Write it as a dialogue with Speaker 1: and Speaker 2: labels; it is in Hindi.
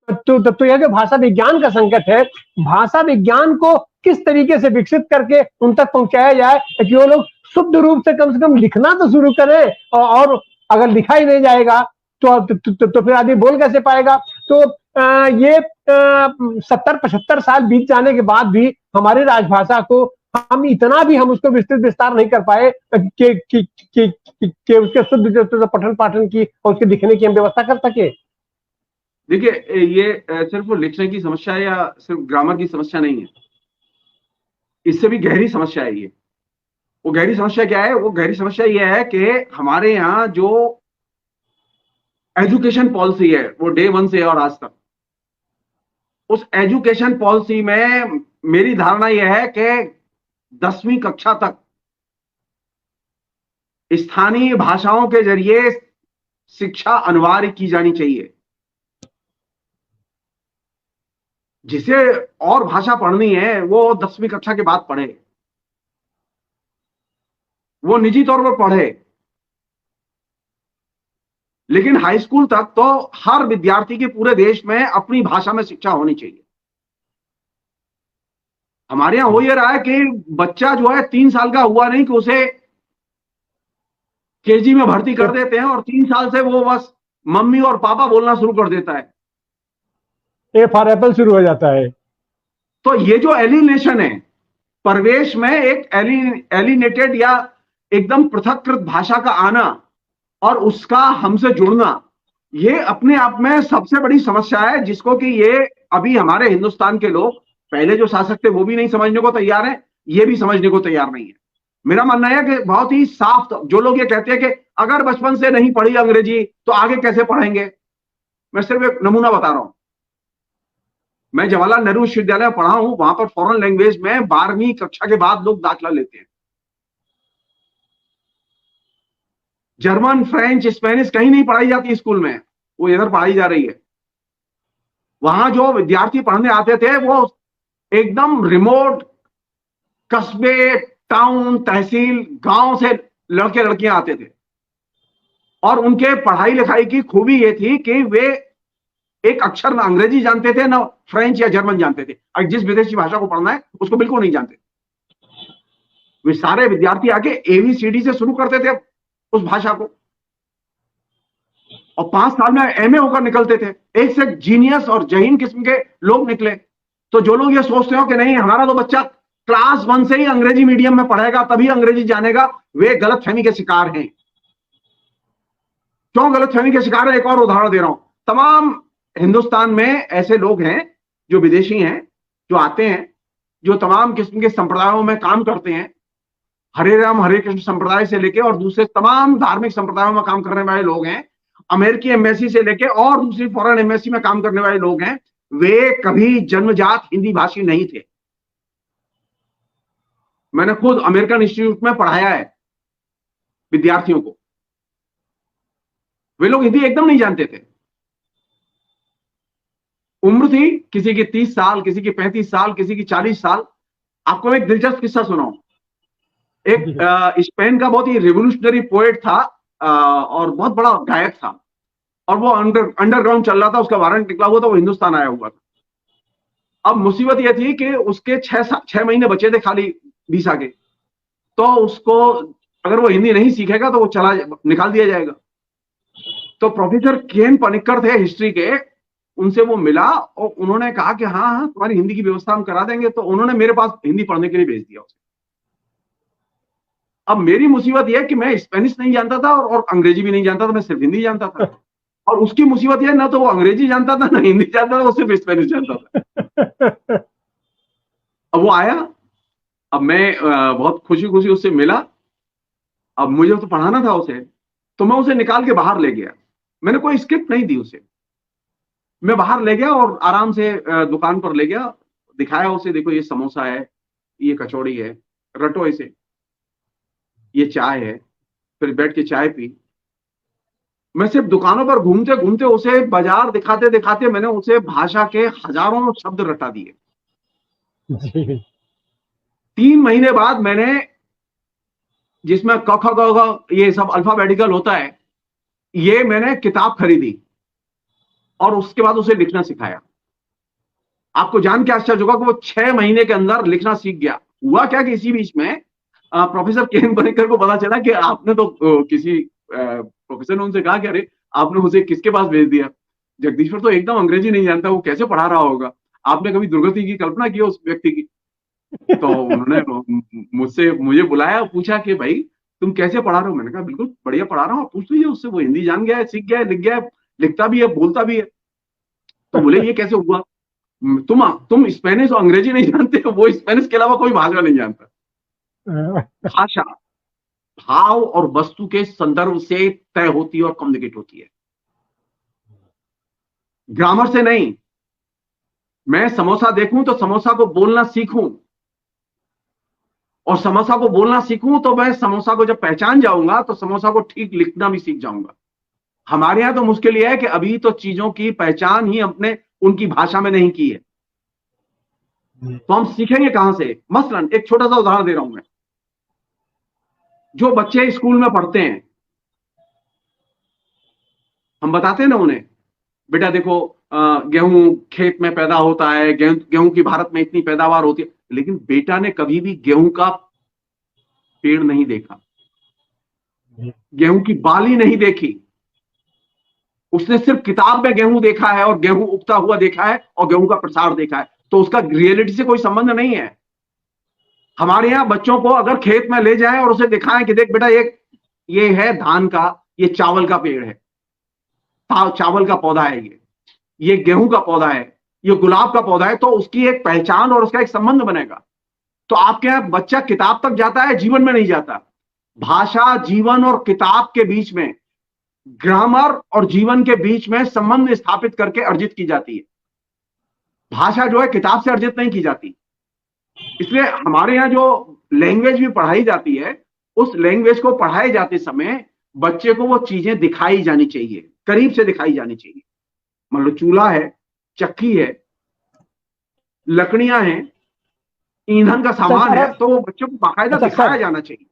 Speaker 1: तो यह जो भाषा विज्ञान का संकट है, भाषा विज्ञान को किस तरीके से विकसित करके उन तक पहुंचाया जाए कि वो लोग शुद्ध रूप से कम लिखना तो शुरू करें, और अगर लिखा ही नहीं जाएगा तो फिर आदमी बोल कैसे पाएगा। तो ये 70-75 साल बीत जाने के बाद भी हमारी राजभाषा को हम इतना भी हम उसको विस्तृत विस्तार नहीं कर पाए कि उसके शुद्ध पठन पाठन की और उसके लिखने की हम व्यवस्था कर सके।
Speaker 2: देखिए, ये सिर्फ लिखने की समस्या है या सिर्फ ग्रामर की समस्या नहीं है, इससे भी गहरी समस्या है ये। वो गहरी समस्या क्या है? वो गहरी समस्या ये है कि हमारे यहाँ जो एजुकेशन पॉलिसी है वो डे 1 से और आज तक, उस एजुकेशन पॉलिसी में मेरी धारणा यह है कि 10वीं कक्षा तक स्थानीय भाषाओं के जरिए शिक्षा अनिवार्य की जानी चाहिए। जिसे और भाषा पढ़नी है वो 10वीं कक्षा के बाद पढ़े, वो निजी तौर पर पढ़े, लेकिन हाई स्कूल तक तो हर विद्यार्थी के पूरे देश में अपनी भाषा में शिक्षा होनी चाहिए। हमारे यहां हो ये रहा है कि बच्चा जो है 3 साल का हुआ नहीं कि उसे केजी में भर्ती कर देते हैं और 3 साल से वो बस मम्मी और पापा बोलना शुरू कर देता है,
Speaker 1: ए फॉर एप्पल शुरू हो जाता है।
Speaker 2: तो ये जो एलिनेशन है, परिवेश में एक एलिनेटेड या एकदम पृथककृत भाषा का आना और उसका हमसे जुड़ना, ये अपने आप में सबसे बड़ी समस्या है, जिसको कि ये अभी हमारे हिंदुस्तान के लोग, पहले जो शासक थे वो भी नहीं समझने को तैयार है, ये भी समझने को तैयार नहीं है। मेरा मानना है कि बहुत ही साफ, जो लोग ये कहते हैं कि अगर बचपन से नहीं पढ़ी अंग्रेजी तो आगे कैसे पढ़ेंगे, मैं सिर्फ एक नमूना बता रहा हूं। मैं जवाहरलाल नेहरू विश्वविद्यालय में पढ़ा हूं, वहां पर फॉरेन लैंग्वेज में 12वीं कक्षा के बाद लोग दाखिला लेते हैं। जर्मन, फ्रेंच, स्पेनिश कहीं नहीं पढ़ाई जाती स्कूल में, वो इधर पढ़ाई जा रही है। वहां जो विद्यार्थी पढ़ने आते थे वो एकदम रिमोट कस्बे, टाउन, तहसील, गांव से लड़के लड़कियां आते थे, और उनके पढ़ाई लिखाई की खूबी ये थी कि वे एक अक्षर ना अंग्रेजी जानते थे ना फ्रेंच या जर्मन जानते थे, और जिस विदेशी भाषा को पढ़ना है उसको बिल्कुल नहीं जानते। वे सारे विद्यार्थी आके ABCD से शुरू करते थे उस भाषा को, और 5 साल में MA होकर निकलते थे। एक से जीनियस और जहीन किस्म के लोग निकले। तो जो लोग ये सोचते हो कि नहीं हमारा तो बच्चा क्लास 1 से ही अंग्रेजी मीडियम में पढ़ेगा तभी अंग्रेजी जानेगा, वे गलतफहमी के शिकार हैं। क्यों गलतफहमी के शिकार है? एक और उदाहरण दे रहा हूं। तमाम हिंदुस्तान में ऐसे लोग हैं जो विदेशी हैं, जो आते हैं, जो तमाम किस्म के संप्रदायों में काम करते हैं, हरे राम हरे कृष्ण संप्रदाय से लेके और दूसरे तमाम धार्मिक संप्रदायों में काम करने वाले लोग हैं, अमेरिकी एम्बेसी से लेके और दूसरी फॉरेन एम्बेसी में काम करने वाले लोग हैं। वे कभी जन्मजात हिंदी भाषी नहीं थे। मैंने खुद अमेरिकन इंस्टीट्यूट में पढ़ाया है विद्यार्थियों को, वे लोग हिंदी एकदम नहीं जानते थे। उम्र थी किसी की 30 साल, किसी की 35 साल, किसी की 40 साल। आपको एक दिलचस्प किस्सा सुनाऊं। एक स्पेन का बहुत ही रिवोल्यूशनरी पोएट था और बहुत बड़ा गायक था, और वो अंडरग्राउंड चल रहा था, उसका वारंट निकला हुआ था, वो हिंदुस्तान आया हुआ था। अब मुसीबत यह थी कि उसके 6 महीने बचे थे खाली वीसा के, तो उसको अगर वो हिंदी नहीं सीखेगा तो वो निकाल दिया जाएगा। तो प्रोफेसर केन पनिक्कर थे हिस्ट्री के, उनसे वो मिला और उन्होंने कहा कि हाँ हाँ तुम्हारी हिंदी की व्यवस्था हम करा देंगे। तो उन्होंने मेरे पास हिंदी पढ़ने के लिए भेज दिया उसे। अब मेरी मुसीबत यह कि मैं स्पेनिश नहीं जानता था और अंग्रेजी भी नहीं जानता था, मैं सिर्फ हिंदी जानता था। और उसकी मुसीबत यह, ना तो वो अंग्रेजी जानता था ना हिंदी जानता था, वो सिर्फ स्पेनिश जानता था। अब वो आया, अब मैं बहुत खुशी खुशी उससे मिला। अब मुझे तो पढ़ाना था उसे, तो मैं उसे निकाल के बाहर ले गया। मैंने कोई स्क्रिप्ट नहीं दी उसे, मैं बाहर ले गया और आराम से दुकान पर ले गया, दिखाया उसे, देखो ये समोसा है, ये कचौड़ी है, रटो इसे, ये चाय है। फिर बैठ के चाय पी। मैं सिर्फ दुकानों पर घूमते घूमते उसे बाजार दिखाते दिखाते मैंने उसे भाषा के हजारों शब्द रटा दिए। 3 महीने बाद मैंने, जिसमें क ख ग घ ये सब अल्फाबेटिकल होता है, ये मैंने किताब खरीदी और उसके बाद उसे लिखना सिखाया। आपको जान के आश्चर्य होगा कि वो 6 महीने के अंदर लिखना सीख गया। हुआ क्या कि इसी बीच में प्रोफेसर के एन पनिक्कर को पता चला कि आपने तो किसी प्रोफेसर ने उनसे कहा कि अरे आपने उसे किसके पास भेज दिया, जगदीश्वर तो एकदम अंग्रेजी नहीं जानता, वो कैसे पढ़ा रहा होगा, आपने कभी दुर्गति की कल्पना की उस व्यक्ति की? तो उन्होंने मुझे बुलाया और पूछा कि भाई तुम कैसे पढ़ा रहे हो? मैंने कहा बिल्कुल बढ़िया पढ़ा रहा हूँ, पूछ लीजिए उससे, वो हिंदी जान गया है, सीख गया है, लिख गया है, लिखता भी है, बोलता भी है। तो बोले ये कैसे हुआ? तुम स्पेनिश और अंग्रेजी नहीं जानते हो, वो स्पेनिश के अलावा कोई भाषा नहीं जानता। भाषा भाव और वस्तु के संदर्भ से तय होती है और कम्युनिकेट होती है, ग्रामर से नहीं। मैं समोसा देखूं तो समोसा को बोलना सीखूं, और समोसा को बोलना सीखूं तो मैं समोसा को जब पहचान जाऊंगा तो समोसा को ठीक लिखना भी सीख जाऊंगा। हमारे यहां तो मुश्किल यह है कि अभी तो चीजों की पहचान ही अपने उनकी भाषा में नहीं की है, तो हम सीखेंगे कहां से? मसलन एक छोटा सा उदाहरण दे रहा हूं मैं। जो बच्चे स्कूल में पढ़ते हैं, हम बताते हैं ना उन्हें, बेटा देखो गेहूं खेत में पैदा होता है, गेहूं की भारत में इतनी पैदावार होती है, लेकिन बेटा ने कभी भी गेहूं का पेड़ नहीं देखा, गेहूं की बाली नहीं देखी। उसने सिर्फ किताब में गेहूं देखा है और गेहूं उगता हुआ देखा है और गेहूं का प्रसार देखा है, तो उसका रियलिटी से कोई संबंध नहीं है। हमारे यहां बच्चों को अगर खेत में ले जाएं और उसे दिखाएं कि देख बेटा ये है धान का, ये चावल का पेड़ है, चावल का पौधा है, ये गेहूं का पौधा है, ये गुलाब का पौधा है, तो उसकी एक पहचान और उसका एक संबंध बनेगा। तो आपके यहां बच्चा किताब तक जाता है, जीवन में नहीं जाता। भाषा जीवन और किताब के बीच में, ग्रामर और जीवन के बीच में संबंध स्थापित करके अर्जित की जाती है। भाषा जो है किताब से अर्जित नहीं की जाती। इसलिए हमारे यहाँ जो लैंग्वेज भी पढ़ाई जाती है, उस लैंग्वेज को पढ़ाए जाते समय बच्चे को वो चीजें दिखाई जानी चाहिए, करीब से दिखाई जानी चाहिए। मान लो चूल्हा है, चक्की है, लकड़ियां हैं, ईंधन का सामान है, तो वो बच्चों को बाकायदा दिखाया जाना चाहिए।